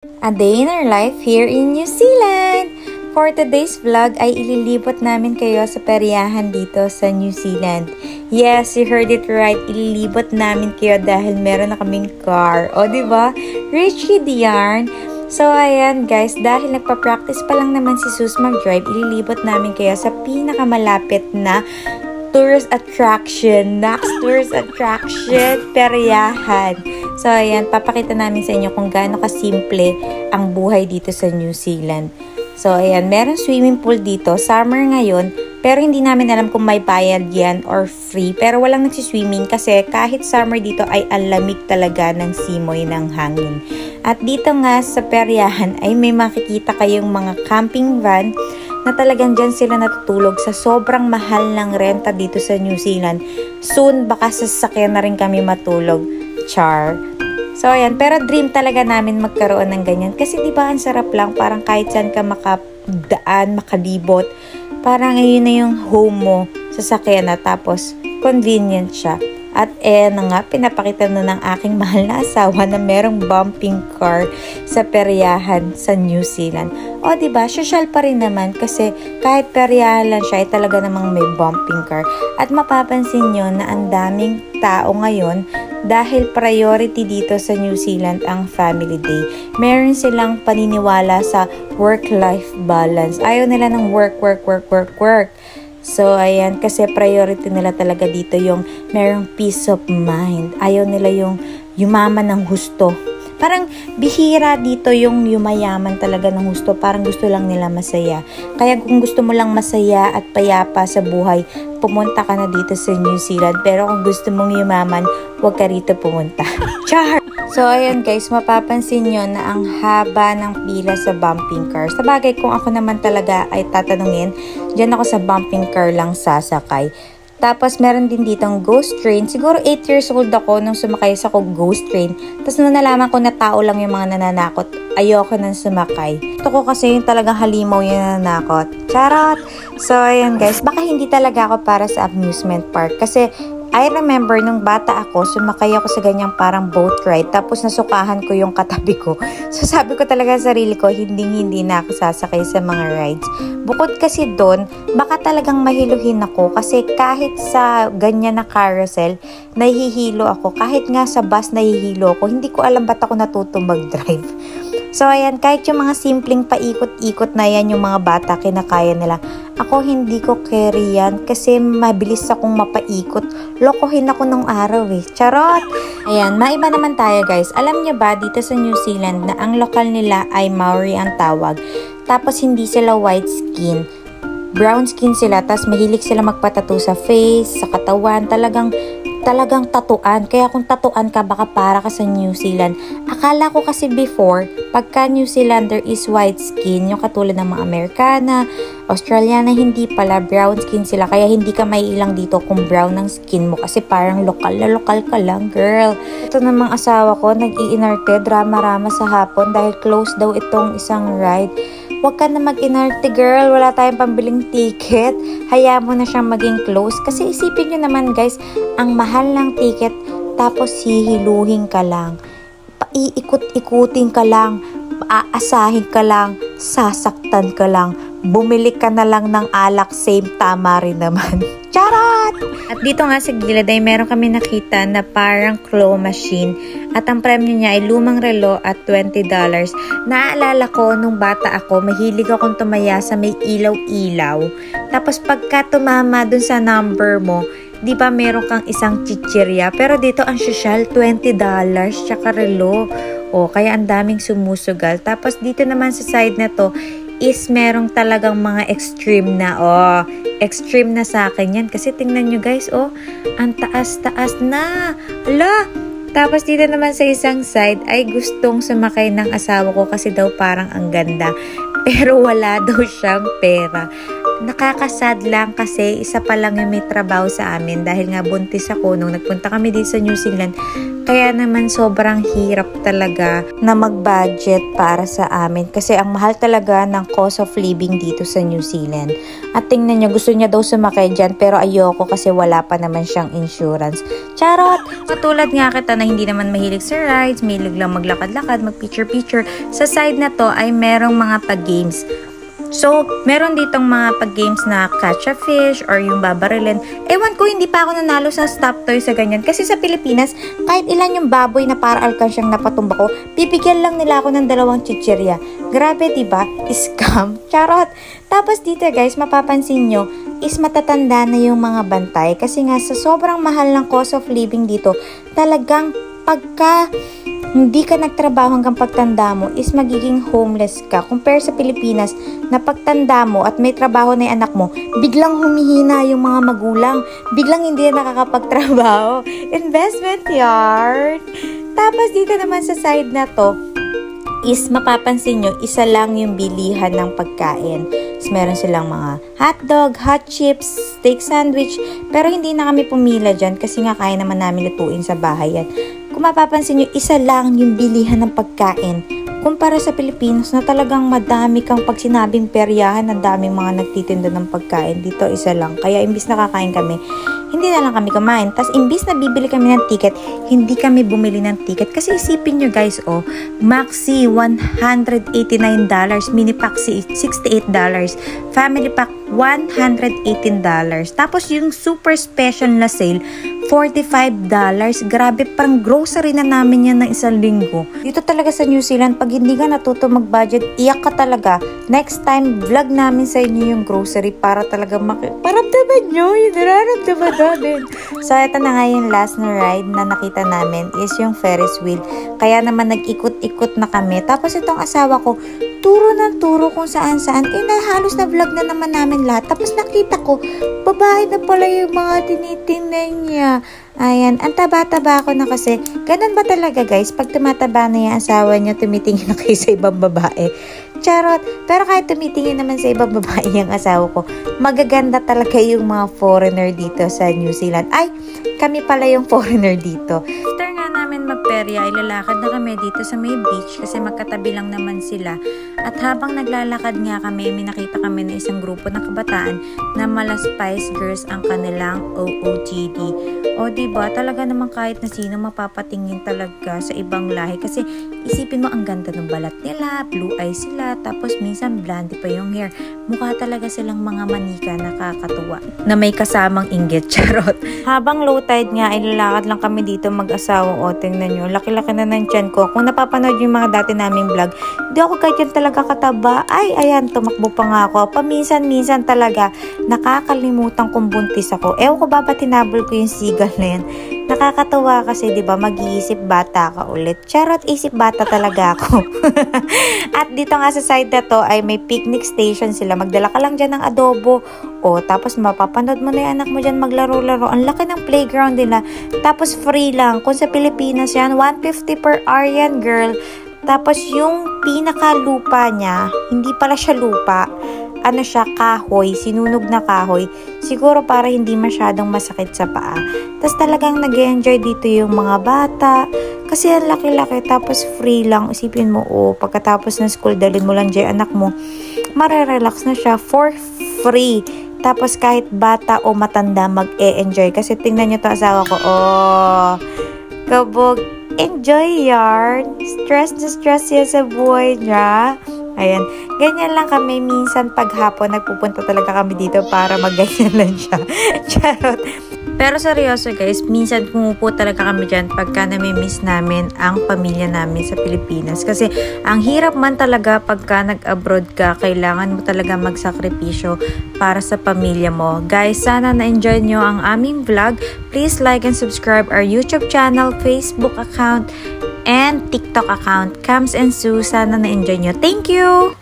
A day in our life here in New Zealand! For today's vlog ay ililibot namin kayo sa peryahan dito sa New Zealand. Yes, you heard it right. Ililibot namin kayo dahil meron na kaming car. O, diba? Richie Diarn. So, ayan guys, dahil nagpa-practice pa lang naman si Sus mag-drive, ililibot namin kayo sa pinakamalapit na tourist attraction, next tourist attraction, peryahan. So, ayan, papakita namin sa inyo kung gaano kasimple ang buhay dito sa New Zealand. So, ayan, meron swimming pool dito. Summer ngayon, pero hindi namin alam kung may bayad yan or free. Pero walang nagsiswimming kasi kahit summer dito ay alamig talaga ng simoy ng hangin. At dito nga sa peryahan ay may makikita kayong mga camping van na talagang dyan sila natutulog sa sobrang mahal ng renta dito sa New Zealand. Soon, baka sasakyan na rin kami matulog. Char. So, ayan. Pero dream talaga namin magkaroon ng ganyan. Kasi diba ang sarap lang. Parang kahit saan ka makadaan, makalibot. Parang ayun na yung home mo. Sasakyan na. Tapos, convenient siya. At nga, pinapakita na ng aking mahal na asawa na merong bumping car sa peryahan sa New Zealand. O, diba? Social pa rin naman kasi kahit peryahan lang siya, ay talaga namang may bumping car. At mapapansin nyo na ang daming tao ngayon dahil priority dito sa New Zealand ang family day. Meron silang paniniwala sa work-life balance. Ayaw nila ng work. So, ayan, kasi priority nila talaga dito yung merong peace of mind. Ayaw nila yung yumaman ng husto. Parang bihira dito yung yumayaman talaga ng husto. Parang gusto lang nila masaya. Kaya kung gusto mo lang masaya at payapa sa buhay, pumunta ka na dito sa New Zealand. Pero kung gusto mong yumaman, huwag ka rito pumunta. Char! So, ayan guys, mapapansin nyo na ang haba ng pila sa bumping car. Sa bagay, kung ako naman talaga ay tatanungin, dyan ako sa bumping car lang sasakay. Tapos, meron din ditong ghost train. Siguro 8 years old ako nung sumakay sa ghost train. Tapos, nung nalaman ko na tao lang yung mga nananakot, ayoko nang sumakay. Ito ko kasi yung talagang halimaw yung nananakot. Charot! So, ayan guys, baka hindi talaga ako para sa amusement park. Kasi, I remember nung bata ako, sumakay ako sa ganyang parang boat ride. Tapos nasukahan ko yung katabi ko. So sabi ko talaga sa sarili ko, hindi na ako sasakay sa mga rides. Bukod kasi doon, baka talagang mahiluhin ako. Kasi kahit sa ganyan na carousel, nahihilo ako. Kahit nga sa bus, nahihilo ako. Hindi ko alam ba't ako natuto mag-drive. So, ayan, kahit yung mga simpleng paikot-ikot na yan, yung mga bata, kinakaya nila. Ako, hindi ko carry yan kasi mabilis akong mapaikot. Lokohin ako nung araw eh. Charot! Ayan, maiba naman tayo guys. Alam nyo ba, dito sa New Zealand na ang lokal nila ay Maori ang tawag. Tapos, hindi sila white skin. Brown skin sila. Tapos, mahilig sila magpatato sa face, sa katawan. Talagang tatuan. Kaya kung tatuan ka, baka para ka sa New Zealand. Akala ko kasi before, pagka New Zealander is white skin, yung katulad ng mga Amerikana, Australiana, hindi pala, brown skin sila. Kaya hindi ka maiilang dito kung brown ng skin mo kasi parang lokal na lokal ka lang, girl. Ito namang asawa ko, nag-iinarte, drama-rama sa hapon dahil close daw itong isang ride. Huwag ka na mag-inarte, girl. Wala tayong pambiling ticket. Hayaan mo na siyang maging close. Kasi isipin nyo naman, guys, ang mahal ng ticket, tapos hihiluhin ka lang. Iikot-ikutin ka lang. Aasahin ka lang. Sasaktan ka lang. Bumili ka na lang ng alak. Same, tama rin naman. Charot! At dito nga sa gilid ay meron kami nakita na parang claw machine. At ang premyo niya ay lumang relo at $20. Naalala ko nung bata ako, mahilig akong tumaya sa may ilaw-ilaw. Tapos pagka tumama dun sa number mo, di ba meron kang isang chichirya? Pero dito ang social, $20 tsaka relo. O, kaya ang daming sumusugal. Tapos dito naman sa side na to, is merong talagang mga extreme na. Extreme na sa akin yan. Kasi tingnan nyo guys, ang taas-taas na. Ala! Tapos dito naman sa isang side ay gustong sumakay ng asawa ko kasi daw parang ang ganda. Pero wala daw siyang pera. Nakakasad lang kasi isa pa lang yung may trabaho sa amin dahil nga buntis ako nung nagpunta kami dito sa New Zealand. Kaya naman sobrang hirap talaga na mag-budget para sa amin kasi ang mahal talaga ng cost of living dito sa New Zealand. At tingnan niya, gusto niya daw sumakay dyan pero ayoko kasi wala pa naman siyang insurance. Charot! Matulad nga kita na hindi naman mahilig sa rides, mahilig lang maglakad-lakad, mag-picture-picture. Sa side na to ay merong mga pag-games. So, meron ditong mga pag-games na catch a fish or yung babarilin. Ewan ko, hindi pa ako nanalo sa stop toy sa ganyan. Kasi sa Pilipinas, kahit ilan yung baboy na para alkansyang napatumba ko, bibigyan lang nila ako ng 2 chichirya. Grabe, diba? Scam. Charot. Tapos dito guys, mapapansin nyo, is matatanda na yung mga bantay. Kasi nga, sa sobrang mahal ng cost of living dito, talagang pagka hindi ka nagtrabaho hanggang pagtanda mo is magiging homeless ka. Compare sa Pilipinas na pagtanda mo at may trabaho na yung anak mo, biglang humihina yung mga magulang. Biglang hindi na nakakapagtrabaho. Investment yard. Tapos dito naman sa side na to, is mapapansin nyo, isa lang yung bilihan ng pagkain. So, meron silang mga hotdog, hot chips, steak sandwich, pero hindi na kami pumila dyan kasi nga kaya naman namin lutuin sa bahay yan. Kung mapapansin nyo, isa lang yung bilihan ng pagkain. Kumpara sa Pilipinas na talagang madami kang pag sinabing peryahan, ang daming mga nagtitinda ng pagkain. Dito isa lang. Kaya imbis nakakain kami, hindi na lang kami kumain. Tapos imbis na bibili kami ng ticket, hindi kami bumili ng ticket. Kasi isipin nyo guys, oh, Maxi $189, mini Paxi $68, family pack $118. Tapos yung super special na sale, $45. Grabe, parang grocery na namin yan ng isang linggo. Dito talaga sa New Zealand, pag hindi ka natuto mag-budget, iyak ka talaga. Next time, vlog namin sa inyo yung grocery para talaga paramdaman nyo yung nararamdaman namin. So, ito na nga yung last na ride na nakita namin is yung Ferris wheel. Kaya naman nag-ikot-ikot na kami. Tapos itong asawa ko, turo ng turo kung saan-saan. Halos na vlog na naman namin lahat. Tapos nakita ko, babae na pala yung mga tinitingnan niya. Ayan, ang taba-taba ko na kasi. Ganun ba talaga guys? Pag tumataba na yung asawa niya, tumitingin na kayo sa ibang babae. Charot. Pero kahit tumitingin naman sa ibang babae yung asawa ko, magaganda talaga yung mga foreigner dito sa New Zealand. Ay, kami pala yung foreigner dito. After nga namin magperya, ilalakad na kami dito sa may beach kasi magkatabi lang naman sila. At habang naglalakad nga kami, may nakita kami na isang grupo ng kabataan na mala Spice Girls ang kanilang OOTD. O diba, talaga naman kahit na sino mapapatingin talaga sa ibang lahi kasi isipin mo ang ganda ng balat nila, blue eyes sila, tapos minsan blondie pa yung hair. Mukha talaga silang mga manika, nakakatuwa na may kasamang inggit. Charot. Habang low tide nga, ilalakad lang kami dito mag-asawa. O, tingnan nyo, laki-laki na ng tiyan ko. Kung napapanood yung mga dati naming vlog, hindi ako kahit yan talaga kataba. Ay, ayan, tumakbo pa nga ako. Paminsan-minsan talaga, nakakalimutan kung buntis ako. Ewan ko ba tinabol ko yung sigal na yan. Nakakatawa kasi, di ba, mag-iisip bata ka ulit. Charot, isip bata talaga ako. At dito nga sa side na to ay may picnic station sila. Magdala ka lang dyan ng adobo. O, tapos mapapanood mo na yung anak mo dyan maglaro-laro. Ang laki ng playground nila. Tapos free lang. Kung sa Pilipinas yan, $150 per hour yan, girl. Tapos yung pinaka-lupa niya, hindi pala siya lupa. Ano siya, kahoy, sinunog na kahoy. Siguro para hindi masyadong masakit sa paa. Tapos talagang nag-enjoy dito yung mga bata. Kasi ang laki-laki, tapos free lang. Isipin mo, oh, pagkatapos ng school, dalhin mo lang dyan anak mo, marerelax na siya for free. Tapos kahit bata o matanda mag-e-enjoy. Kasi tingnan nyo to asawa ko, oh, kabog, enjoy yarn. Stress na stress siya sa buhay niya. Ayan, ganyan lang kami. Minsan paghapon, nagpupunta talaga kami dito para magganyan lang siya. Charot. Pero seryoso guys, minsan pumupo talaga kami dyan pagka nami-miss namin ang pamilya namin sa Pilipinas. Kasi ang hirap man talaga pagka nag-abroad ka, kailangan mo talaga magsakripisyo para sa pamilya mo. Guys, sana na-enjoy nyo ang aming vlog. Please like and subscribe our YouTube channel, Facebook account, and TikTok account. Cams and Sue, sana na-enjoy nyo. Thank you!